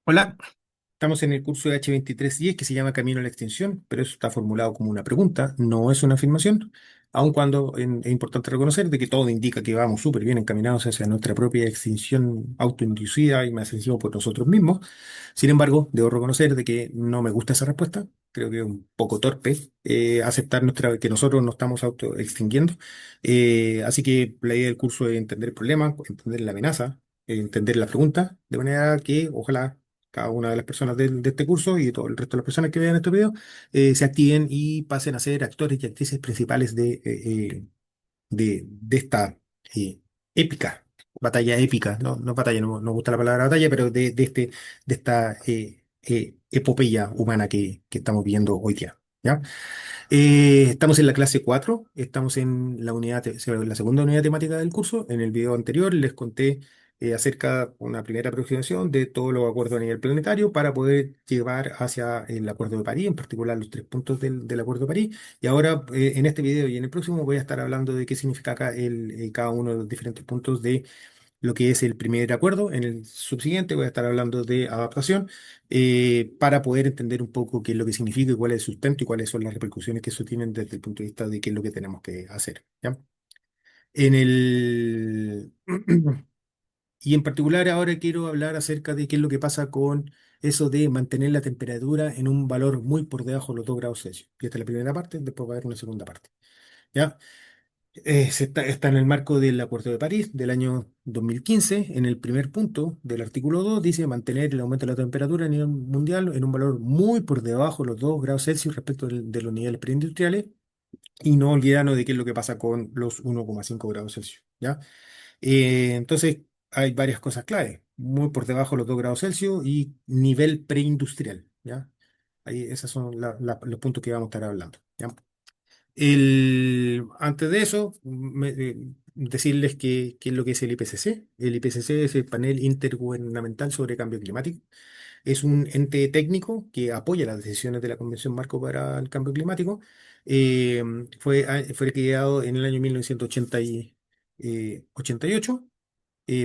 Hola, estamos en el curso de H2310 que se llama Camino a la Extinción, pero eso está formulado como una pregunta, no es una afirmación, aun cuando es importante reconocer de que todo indica que vamos súper bien encaminados hacia nuestra propia extinción autoinducida y más encima por nosotros mismos. Sin embargo, debo reconocer de que no me gusta esa respuesta, creo que es un poco torpe aceptar que nosotros nos estamos autoextinguiendo. Así que la idea del curso es entender el problema, entender la amenaza, entender la pregunta, de manera que ojalá cada una de las personas de este curso y todo el resto de las personas que vean este video se activen y pasen a ser actores y actrices principales de esta eh, épica, batalla épica, no, no batalla, no, no me gusta la palabra batalla, pero de esta epopeya humana que estamos viendo hoy día. ¿Ya? Estamos en la clase 4, estamos en la segunda unidad temática del curso. En el video anterior les conté acerca de una primera aproximación de todos los acuerdos a nivel planetario para poder llevar hacia el Acuerdo de París, en particular los tres puntos del Acuerdo de París. Y ahora en este video y en el próximo voy a estar hablando de qué significa acá cada uno de los diferentes puntos de lo que es el primer acuerdo. En el subsiguiente voy a estar hablando de adaptación para poder entender un poco qué es lo que significa y cuál es el sustento y cuáles son las repercusiones que eso tienen desde el punto de vista de qué es lo que tenemos que hacer. ¿Ya? En el... Y en particular ahora quiero hablar acerca de qué es lo que pasa con eso de mantener la temperatura en un valor muy por debajo de los 2 grados Celsius. Y esta es la primera parte, después va a haber una segunda parte. ¿Ya? Está en el marco del Acuerdo de París del año 2015. En el primer punto del artículo 2 dice mantener el aumento de la temperatura a nivel mundial en un valor muy por debajo de los 2 grados Celsius respecto de los niveles preindustriales y no olvidarnos de qué es lo que pasa con los 1,5 grados Celsius. ¿Ya? Entonces, hay varias cosas clave. Muy por debajo de los 2 grados Celsius y nivel preindustrial. ¿Ya? Ahí, esos son los puntos que vamos a estar hablando. ¿Ya? Antes de eso, decirles qué es lo que es el IPCC. El IPCC es el Panel Intergubernamental sobre Cambio Climático. Es un ente técnico que apoya las decisiones de la Convención Marco para el Cambio Climático. Fue creado en el año 1988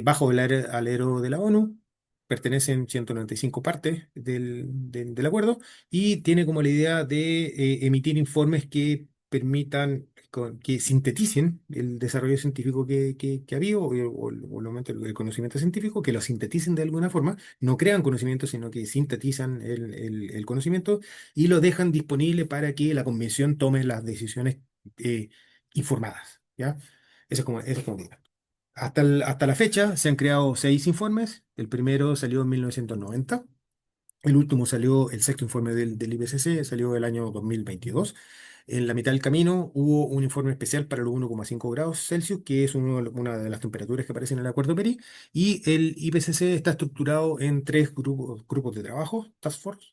bajo el alero de la ONU. Pertenecen 195 partes del acuerdo y tiene como la idea de emitir informes que permitan, que sinteticen el desarrollo científico que ha habido o el aumento del conocimiento científico, que lo sinteticen de alguna forma, no crean conocimiento, sino que sintetizan el conocimiento y lo dejan disponible para que la convención tome las decisiones eh, informadas. ¿Ya? Eso es como digo. Hasta la fecha se han creado 6 informes. El primero salió en 1990. El último salió, el sexto informe del IPCC, salió el año 2022. En la mitad del camino hubo un informe especial para los 1,5 grados Celsius, que es una de las temperaturas que aparecen en el Acuerdo de París. Y el IPCC está estructurado en 3 grupos de trabajo, Task Force,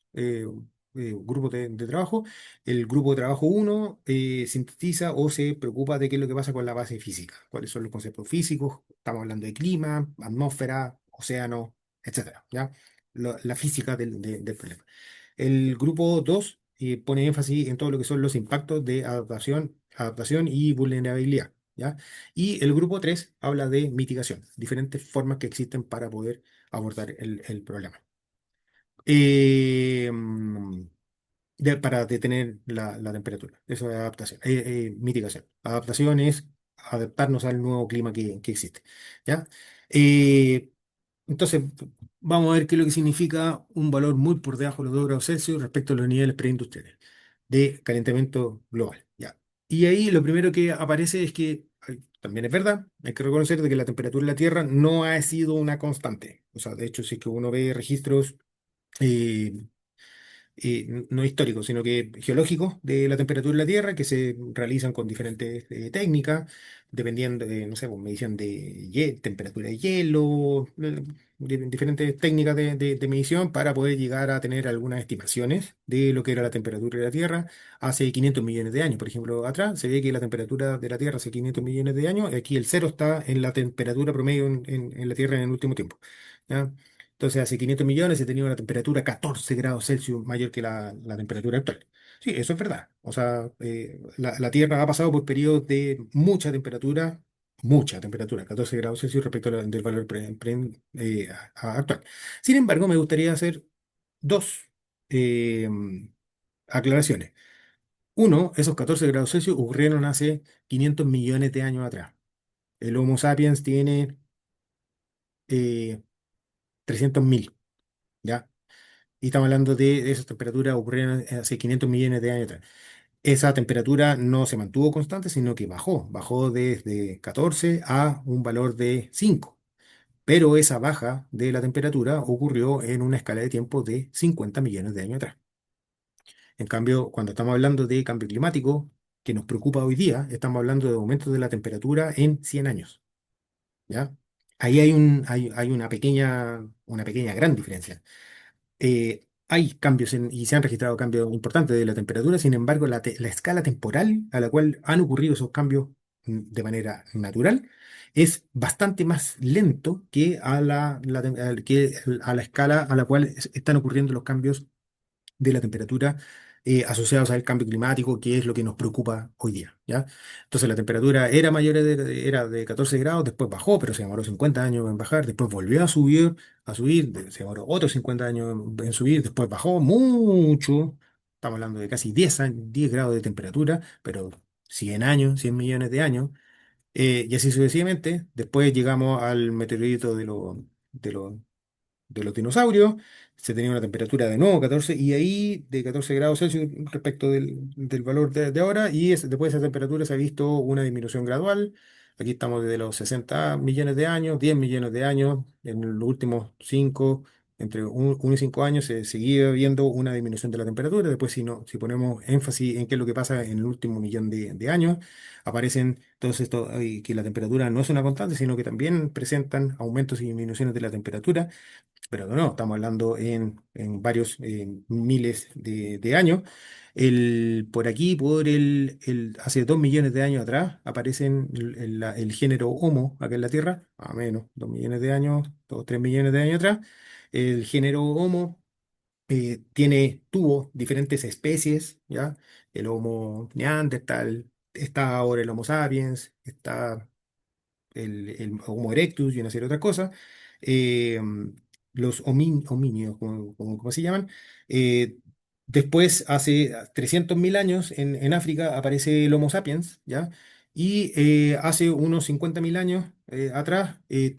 grupos de trabajo. El grupo de trabajo uno sintetiza o se preocupa de qué es lo que pasa con la base física, cuáles son los conceptos físicos. Estamos hablando de clima, atmósfera, océano, etcétera, ¿ya? La física del problema. El grupo 2 pone énfasis en todo lo que son los impactos de adaptación y vulnerabilidad. ¿Ya? Y el grupo 3 habla de mitigación, diferentes formas que existen para poder abordar el problema. Para detener la temperatura. Eso es adaptación, mitigación. Adaptación es adaptarnos al nuevo clima que existe. ¿Ya? Eh, entonces, vamos a ver qué es lo que significa un valor muy por debajo de los 2 grados Celsius respecto a los niveles preindustriales de calentamiento global. ¿Ya? Y ahí lo primero que aparece es que también es verdad, hay que reconocer de que la temperatura de la Tierra no ha sido una constante. O sea, de hecho, si es que uno ve registros eh, no históricos, sino que geológicos de la temperatura de la Tierra, que se realizan con diferentes técnicas, dependiendo de, no sé, pues, medición de temperatura de hielo, diferentes técnicas de medición para poder llegar a tener algunas estimaciones de lo que era la temperatura de la Tierra hace 500 millones de años. Por ejemplo, atrás se ve que la temperatura de la Tierra hace 500 millones de años, aquí el cero está en la temperatura promedio en la Tierra en el último tiempo. ¿Ya? Entonces, hace 500 millones se tenía una temperatura 14 grados Celsius mayor que la temperatura actual. Sí, eso es verdad. O sea, la Tierra ha pasado por periodos de mucha temperatura, mucha temperatura, 14 grados Celsius respecto del valor actual. Sin embargo, me gustaría hacer dos eh, aclaraciones. Uno, esos 14 grados Celsius ocurrieron hace 500 millones de años atrás. El Homo sapiens tiene 300.000, ¿ya? Y estamos hablando de esas temperaturas ocurrieron hace 500 millones de años atrás. Esa temperatura no se mantuvo constante, sino que bajó desde 14 a un valor de 5. Pero esa baja de la temperatura ocurrió en una escala de tiempo de 50 millones de años atrás. En cambio, cuando estamos hablando de cambio climático, que nos preocupa hoy día, estamos hablando de aumento de la temperatura en 100 años, ¿ya? Ahí hay una pequeña gran diferencia. Hay cambios y se han registrado cambios importantes de la temperatura. Sin embargo, la escala temporal a la cual han ocurrido esos cambios de manera natural es bastante más lento que a la escala a la cual están ocurriendo los cambios de la temperatura asociados al cambio climático, que es lo que nos preocupa hoy día, ¿ya? Entonces la temperatura era de 14 grados, después bajó, pero se demoró 50 años en bajar, después volvió a subir, se demoró otros 50 años en subir, después bajó mucho, estamos hablando de casi 10 grados de temperatura, pero 100 años, 100 millones de años, y así sucesivamente. Después llegamos al meteorito de los de los dinosaurios, se tenía una temperatura de nuevo 14, y ahí de 14 grados Celsius respecto del valor de ahora, y después de esa temperatura se ha visto una disminución gradual. Aquí estamos desde los 60 millones de años, 10 millones de años, en los últimos 5, entre 1 y 5 años se seguía viendo una disminución de la temperatura. Después, si ponemos énfasis en qué es lo que pasa en el último millón de años, aparecen todos estos, que la temperatura no es una constante, sino que también presentan aumentos y disminuciones de la temperatura, pero no, estamos hablando en varios miles de años. Por aquí, hace 2 millones de años atrás, aparecen el género Homo acá en la Tierra, a menos 2 millones de años, 3 millones de años atrás. El género Homo tuvo diferentes especies, ¿ya? El Homo neandertal, está ahora el Homo sapiens, está el Homo erectus y una serie de otras cosas. eh, los homínidos, como se llaman. eh, Después, hace 300.000 años, en África aparece el Homo sapiens, ¿ya? Y hace unos 50.000 años atrás, y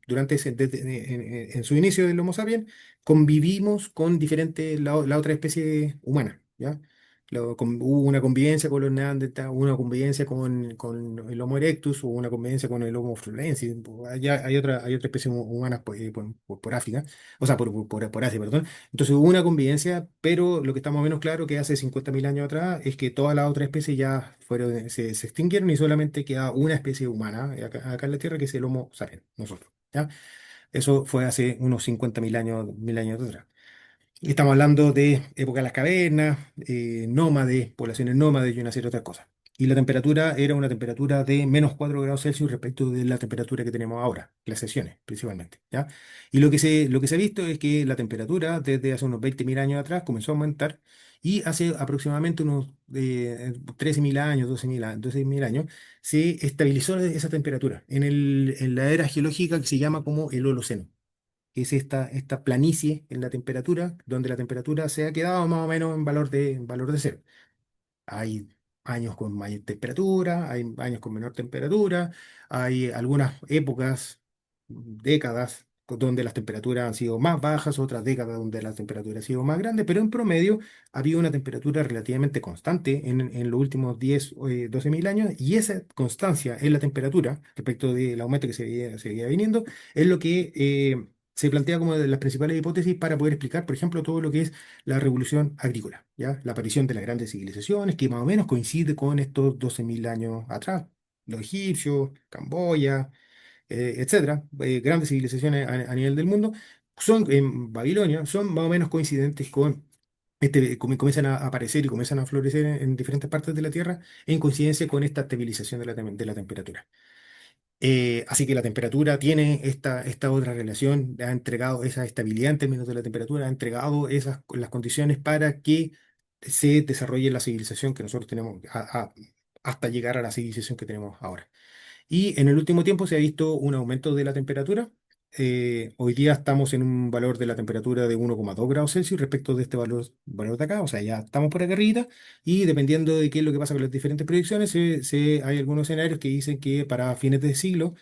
durante en su inicio del Homo sapiens, convivimos con la otra especie humana, ¿ya? Hubo una convivencia con los Neandertal, hubo una convivencia con el Homo erectus, hubo una convivencia con el Homo florensis. Hay otra especie humanas por África, o sea, por Asia, perdón. Entonces hubo una convivencia, pero lo que está más o menos claro que hace 50.000 años atrás es que todas las otras especies ya se extinguieron y solamente queda una especie humana acá en la Tierra, que es el Homo sapiens, nosotros, ¿ya? Eso fue hace unos 50.000 años atrás. Y estamos hablando de época de las cavernas, nómades, poblaciones nómades y una serie de otras cosas. Y la temperatura era una temperatura de menos 4 grados Celsius respecto de la temperatura que tenemos ahora, glaciaciones principalmente, ¿ya? Y lo que se ha visto es que la temperatura desde hace unos 20.000 años atrás comenzó a aumentar, y hace aproximadamente unos 13.000 años, 12.000 años, se estabilizó esa temperatura en la era geológica que se llama como el Holoceno, que es esta planicie en la temperatura, donde la temperatura se ha quedado más o menos en valor de cero. Hay años con mayor temperatura, hay años con menor temperatura, hay algunas épocas, décadas, donde las temperaturas han sido más bajas, otras décadas donde las temperaturas han sido más grandes, pero en promedio ha habido una temperatura relativamente constante en los últimos 10 o 12 mil años, y esa constancia en la temperatura respecto del aumento que se veía viniendo es lo que se plantea como de las principales hipótesis para poder explicar, por ejemplo, todo lo que es la revolución agrícola, ¿ya? La aparición de las grandes civilizaciones, que más o menos coincide con estos 12.000 años atrás. Los egipcios, Camboya, etcétera, grandes civilizaciones a nivel del mundo, son en Babilonia, son más o menos coincidentes con comienzan a aparecer y comienzan a florecer en diferentes partes de la Tierra en coincidencia con esta estabilización de la temperatura. Así que la temperatura tiene esta otra relación, ha entregado esa estabilidad en términos de la temperatura, ha entregado las condiciones para que se desarrolle la civilización que nosotros tenemos hasta llegar a la civilización que tenemos ahora. Y en el último tiempo se ha visto un aumento de la temperatura. Hoy día estamos en un valor de la temperatura de 1,2 grados Celsius respecto de este valor de acá, o sea, ya estamos por acá arriba y dependiendo de qué es lo que pasa con las diferentes proyecciones, hay algunos escenarios que dicen que para fines de siglo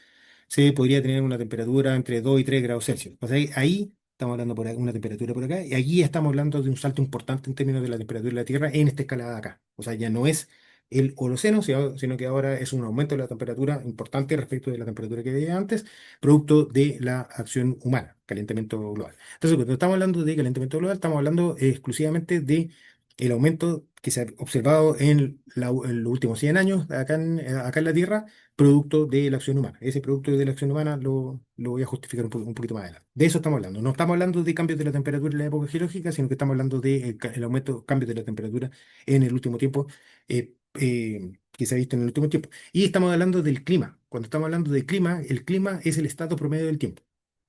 se podría tener una temperatura entre 2 y 3 grados Celsius. O sea, ahí estamos hablando por una temperatura por acá, y aquí estamos hablando de un salto importante en términos de la temperatura de la Tierra en esta escala de acá. O sea, ya no es el Holoceno, sino que ahora es un aumento de la temperatura importante respecto de la temperatura que había antes, producto de la acción humana, calentamiento global. Entonces, cuando estamos hablando de calentamiento global, estamos hablando exclusivamente de el aumento que se ha observado en los últimos 100 años acá en la Tierra producto de la acción humana. Ese producto de la acción humana lo voy a justificar un poquito más adelante. De eso estamos hablando. No estamos hablando de cambios de la temperatura en la época geológica, sino que estamos hablando del el aumento, cambios de la temperatura en el último tiempo, que se ha visto en el último tiempo. Y estamos hablando del clima. Cuando estamos hablando del clima, el clima es el estado promedio del tiempo.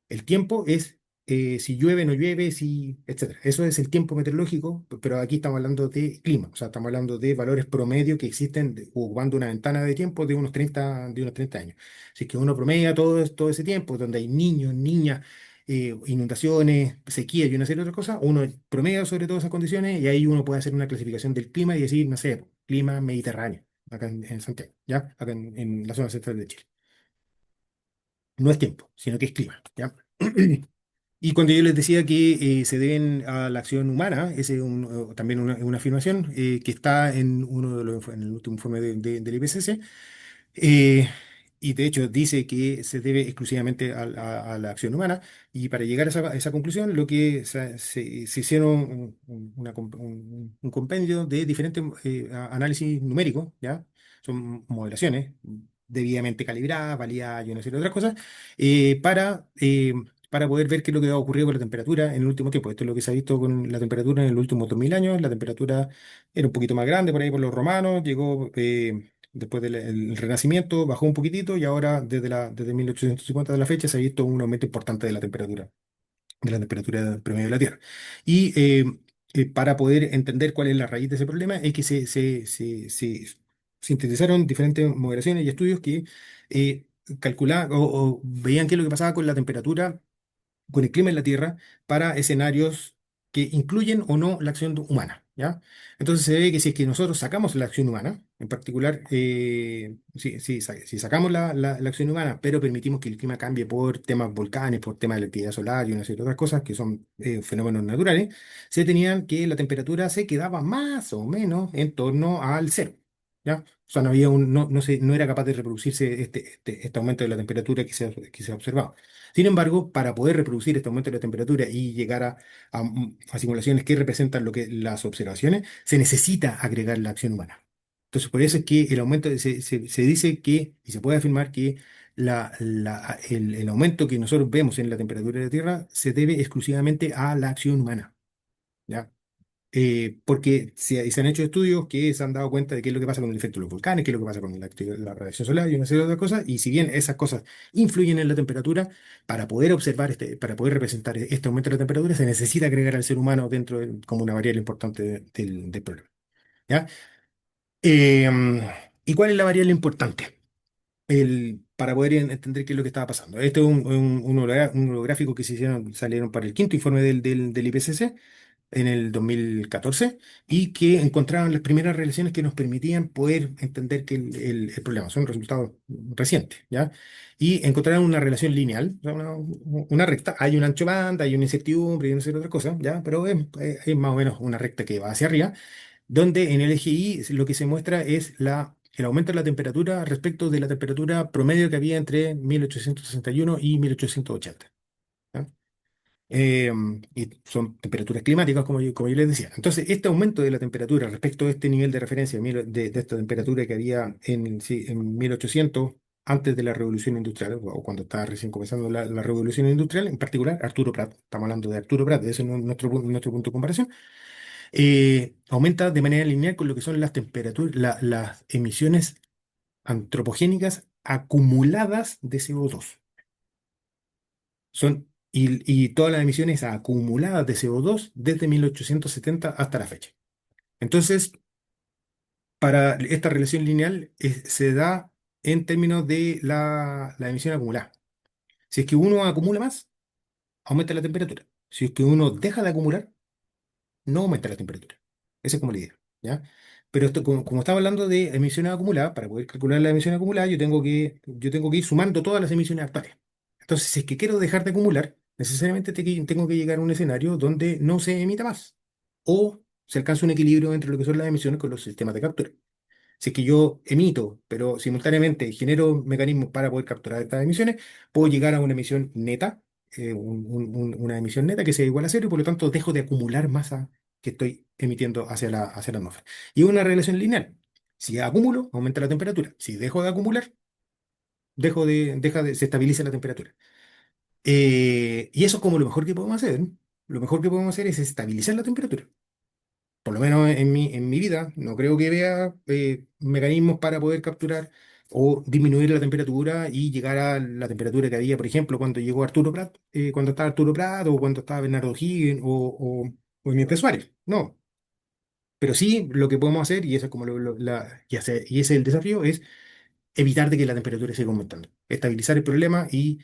El tiempo es si llueve, no llueve, si, etcétera. Eso es el tiempo meteorológico, pero aquí estamos hablando de clima, o sea, estamos hablando de valores promedio que existen ocupando una ventana de tiempo de unos 30 años. Así que uno promedia todo ese tiempo, donde hay niños, niñas, inundaciones, sequía y una serie de otras cosas, uno promedia sobre todas esas condiciones y ahí uno puede hacer una clasificación del clima y decir, no sé, clima mediterráneo, acá en Santiago, ¿ya? Acá en la zona central de Chile. No es tiempo, sino que es clima, ¿ya? Y cuando yo les decía que se deben a la acción humana, ese es también una afirmación que está en en el último informe del IPCC, eh, y de hecho dice que se debe exclusivamente a la acción humana, y para llegar a esa conclusión, lo que se hicieron un compendio de diferentes análisis numéricos, ¿ya? Son modelaciones debidamente calibradas, validadas y una serie de otras cosas, para poder ver qué es lo que ha ocurrido con la temperatura en el último tiempo. Esto es lo que se ha visto con la temperatura en los últimos 2000 años. La temperatura era un poquito más grande por ahí por los romanos, llegó después del el Renacimiento, bajó un poquitito y ahora desde 1850 de la fecha se ha visto un aumento importante de la temperatura promedio de la Tierra. Y para poder entender cuál es la raíz de ese problema es que se sintetizaron diferentes modelaciones y estudios que calculaban o veían qué es lo que pasaba con la temperatura con el clima en la Tierra para escenarios que incluyen o no la acción humana, ¿ya? Entonces se ve que si es que nosotros sacamos la acción humana, en particular, si sacamos la acción humana, pero permitimos que el clima cambie por temas volcanes, por temas de la actividad solar y una serie de otras cosas que son fenómenos naturales, se tenían que la temperatura se quedaba más o menos en torno al cero, ¿ya? O sea, no era capaz de reproducirse este aumento de la temperatura que se ha observado. Sin embargo, para poder reproducir este aumento de la temperatura y llegar a simulaciones que representan lo que las observaciones, se necesita agregar la acción humana. Entonces, por eso es que el aumento, se dice que, y se puede afirmar que el aumento que nosotros vemos en la temperatura de la Tierra se debe exclusivamente a la acción humana, ¿ya? Porque se han hecho estudios que se han dado cuenta de qué es lo que pasa con el efecto de los volcanes, qué es lo que pasa con la radiación solar y una serie de otras cosas, y si bien esas cosas influyen en la temperatura, para poder observar para poder representar este aumento de la temperatura, se necesita agregar al ser humano como una variable importante del problema, ¿ya? Eh, ¿Y cuál es la variable importante? Para poder entender qué es lo que estaba pasando. Este es un holográfico que salieron para el quinto informe del IPCC en el 2014 y que encontraron las primeras relaciones que nos permitían poder entender que el problema son resultados recientes, ¿ya? Y encontraron una relación lineal, o sea, una recta. Hay un ancho banda, hay una incertidumbre y una serie de otras cosas, ¿ya? Pero es más o menos una recta que va hacia arriba, donde en el eje Y lo que se muestra es el aumento de la temperatura respecto de la temperatura promedio que había entre 1861 y 1880. ¿Ya? Y son temperaturas climáticas, como yo les decía. Entonces, este aumento de la temperatura respecto a este nivel de referencia de esta temperatura que había sí, en 1800, antes de la revolución industrial, o cuando estaba recién comenzando la revolución industrial, en particular Arturo Prat, estamos hablando de Arturo Prat, ese es nuestro punto de comparación, aumenta de manera lineal con lo que son las temperaturas, las emisiones antropogénicas acumuladas de CO2. Y todas las emisiones acumuladas de CO2 desde 1870 hasta la fecha. Entonces, para esta relación lineal se da en términos de la emisión acumulada. Si es que uno acumula más, aumenta la temperatura. Si es que uno deja de acumular, no aumenta la temperatura. Esa es como la idea, ¿ya? Pero esto, como estaba hablando de emisiones acumuladas, para poder calcular la emisión acumulada, yo tengo que ir sumando todas las emisiones actuales. Entonces, si es que quiero dejar de acumular, necesariamente tengo que llegar a un escenario donde no se emita más. O se alcanza un equilibrio entre lo que son las emisiones con los sistemas de captura. Si es que yo emito, pero simultáneamente genero mecanismos para poder capturar estas emisiones, puedo llegar a una emisión neta, una emisión neta que sea igual a cero y por lo tanto dejo de acumular masa que estoy emitiendo hacia la atmósfera. Y es una relación lineal. Si acumulo, aumenta la temperatura. Si dejo de acumular, se estabiliza la temperatura. Y eso es como lo mejor que podemos hacer. Lo mejor que podemos hacer es estabilizar la temperatura. Por lo menos en mi vida, no creo que vea mecanismos para poder capturar o disminuir la temperatura y llegar a la temperatura que había, por ejemplo, cuando llegó Arturo Prat, cuando estaba Arturo Prat o cuando estaba Bernardo Higgins o Inés Suárez. No, pero sí lo que podemos hacer, y eso es como y ese es el desafío, es evitar de que la temperatura siga aumentando, estabilizar el problema y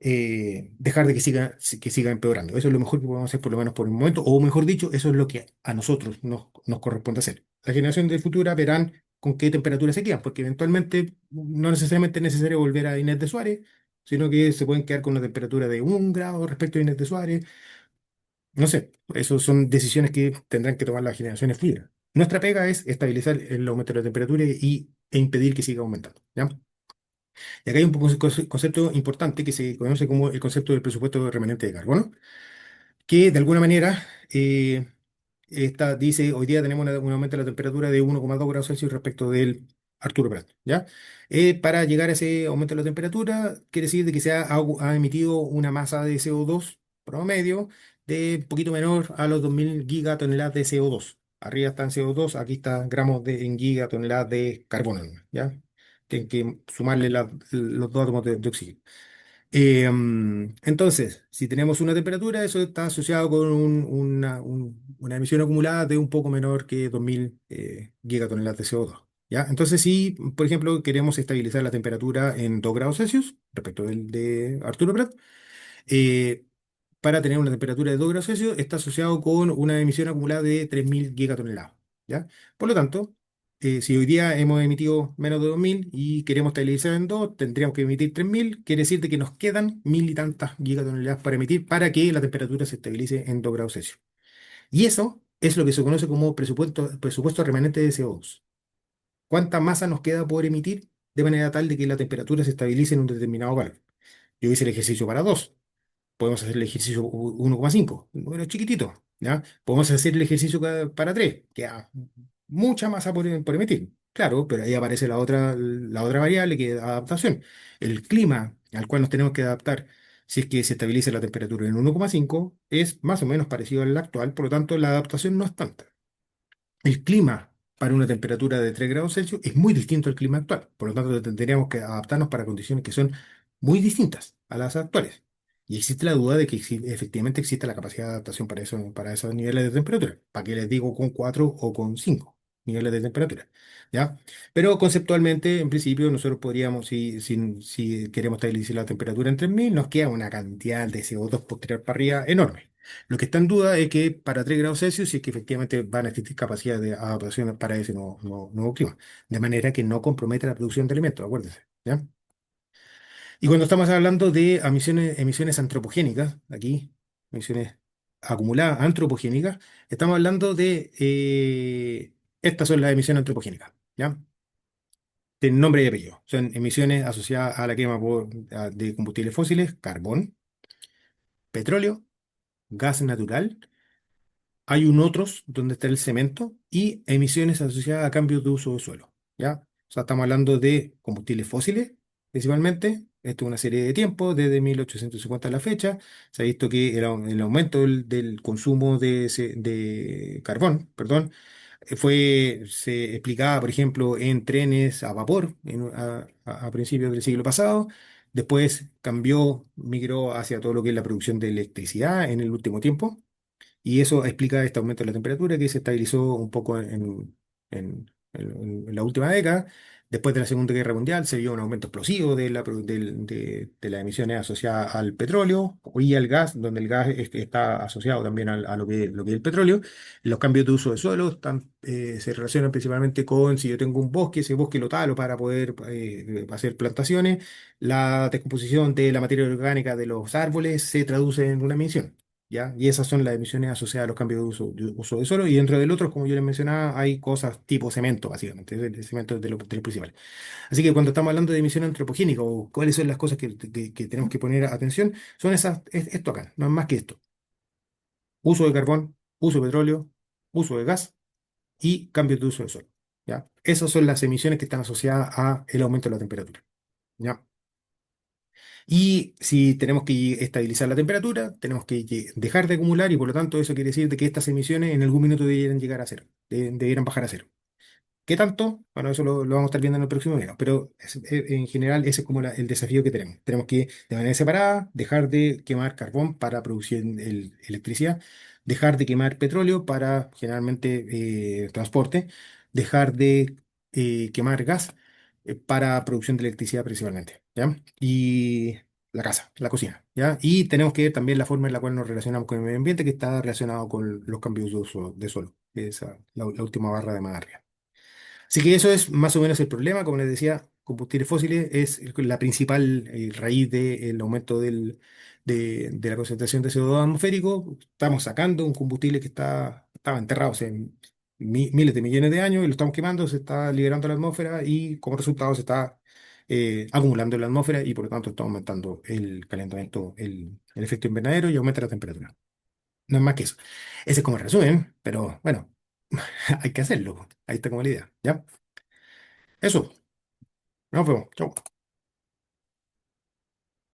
dejar de que siga empeorando. Eso es lo mejor que podemos hacer por lo menos por el momento, o mejor dicho, eso es lo que a nosotros nos corresponde hacer. La generación de futura verán con qué temperatura se quedan, porque eventualmente no necesariamente es necesario volver a Inés de Suárez, sino que se pueden quedar con una temperatura de 1 grado respecto a Inés de Suárez. No sé, eso son decisiones que tendrán que tomar las generaciones futuras. Nuestra pega es estabilizar el aumento de la temperatura e impedir que siga aumentando, ¿ya? Y acá hay un concepto importante que se conoce como el concepto del presupuesto remanente de carbono, que de alguna manera dice, hoy día tenemos un aumento de la temperatura de 1,2 grados Celsius respecto del Arturo Prat, ¿ya? Para llegar a ese aumento de la temperatura, quiere decir de que ha emitido una masa de CO2 promedio de un poquito menor a los 2000 gigatoneladas de CO2. Arriba están CO2, aquí están gramos en gigatoneladas de carbono, ¿ya? Tienen que sumarle los dos átomos de oxígeno. Entonces, si tenemos una temperatura, eso está asociado con una emisión acumulada de un poco menor que 2000 gigatoneladas de CO2. ¿Ya? Entonces, si, por ejemplo, queremos estabilizar la temperatura en 2 grados Celsius, respecto del de Arturo Prat, eh, para tener una temperatura de 2 grados Celsius, está asociado con una emisión acumulada de 3000 gigatoneladas. ¿Ya? Por lo tanto, si hoy día hemos emitido menos de 2000 y queremos estabilizar en 2, tendríamos que emitir 3000, quiere decir de que nos quedan mil y tantas gigatoneladas para emitir para que la temperatura se estabilice en 2 grados Celsius. Y eso es lo que se conoce como presupuesto remanente de CO2. ¿Cuánta masa nos queda por emitir de manera tal de que la temperatura se estabilice en un determinado valor? Yo hice el ejercicio para 2. Podemos hacer el ejercicio 1,5, un número chiquitito, ¿ya? Podemos hacer el ejercicio para 3, queda mucha masa por emitir. Claro, pero ahí aparece la otra variable que es adaptación. El clima al cual nos tenemos que adaptar, si es que se estabiliza la temperatura en 1,5, es más o menos parecido al actual, por lo tanto la adaptación no es tanta. El clima para una temperatura de 3 grados Celsius es muy distinto al clima actual. Por lo tanto, tendríamos que adaptarnos para condiciones que son muy distintas a las actuales. Y existe la duda de que efectivamente existe la capacidad de adaptación para eso, para esos niveles de temperatura. ¿Para qué les digo con 4 o con 5 niveles de temperatura? ¿Ya? Pero conceptualmente, en principio, nosotros podríamos, si queremos estabilizar la temperatura en 3000, nos queda una cantidad de CO2 por tirar para arriba enorme. Lo que está en duda es que para 3 grados Celsius, si es que efectivamente van a existir capacidades de adaptación para ese nuevo clima, de manera que no comprometa la producción de alimentos, acuérdense, ¿ya? Y cuando estamos hablando de emisiones antropogénicas, aquí, emisiones acumuladas antropogénicas, estamos hablando estas son las emisiones antropogénicas, ¿ya? De nombre y apellido. Son emisiones asociadas a la quema de combustibles fósiles, carbón, petróleo, gas natural. Hay un otros donde está el cemento y emisiones asociadas a cambios de uso de suelo, ¿ya? O sea, estamos hablando de combustibles fósiles, principalmente. Esto es una serie de tiempo, desde 1850 a la fecha. Se ha visto que el aumento del consumo de carbón, perdón, se explicaba, por ejemplo, en trenes a vapor a principios del siglo pasado. Después migró hacia todo lo que es la producción de electricidad en el último tiempo. Y eso explica este aumento de la temperatura que se estabilizó un poco en la última década. Después de la Segunda Guerra Mundial se vio un aumento explosivo de las emisiones asociadas al petróleo y al gas, donde el gas está asociado también a lo que es el petróleo. Los cambios de uso de suelo se relacionan principalmente con si yo tengo un bosque, ese bosque lo talo para poder hacer plantaciones. La descomposición de la materia orgánica de los árboles se traduce en una emisión. ¿Ya? Y esas son las emisiones asociadas a los cambios de uso de suelo. Y dentro del otro, como yo les mencionaba, hay cosas tipo cemento, básicamente. El cemento es de lo principal. Así que cuando estamos hablando de emisiones antropogénicas o cuáles son las cosas que tenemos que poner atención, son esto acá, no es más que esto. Uso de carbón, uso de petróleo, uso de gas y cambios de uso de suelo. ¿Ya? Esas son las emisiones que están asociadas al aumento de la temperatura. ¿Ya? Y si tenemos que estabilizar la temperatura, tenemos que dejar de acumular y por lo tanto eso quiere decir de que estas emisiones en algún minuto debieran llegar a cero, debieran bajar a cero. ¿Qué tanto? Bueno, eso lo vamos a estar viendo en el próximo video, pero en general ese es como el desafío que tenemos. Tenemos que, de manera separada, dejar de quemar carbón para producir electricidad, dejar de quemar petróleo para generalmente transporte, dejar de quemar gas para producción de electricidad principalmente, ¿ya? Y la casa, la cocina, ¿ya? Y tenemos que ver también la forma en la cual nos relacionamos con el medio ambiente que está relacionado con los cambios de uso de suelo, que es la última barra de más arriba. Así que eso es más o menos el problema. Como les decía, combustibles fósiles es la principal raíz del aumento de la concentración de CO2 atmosférico. Estamos sacando un combustible que estaba enterrado hace miles de millones de años y lo estamos quemando, se está liberando a la atmósfera y como resultado se está acumulando en la atmósfera y por lo tanto está aumentando el calentamiento, el efecto invernadero y aumenta la temperatura. No es más que eso. Ese es como el resumen, pero bueno, hay que hacerlo. Ahí está como la idea. ¿Ya? Eso, nos vemos. Chau.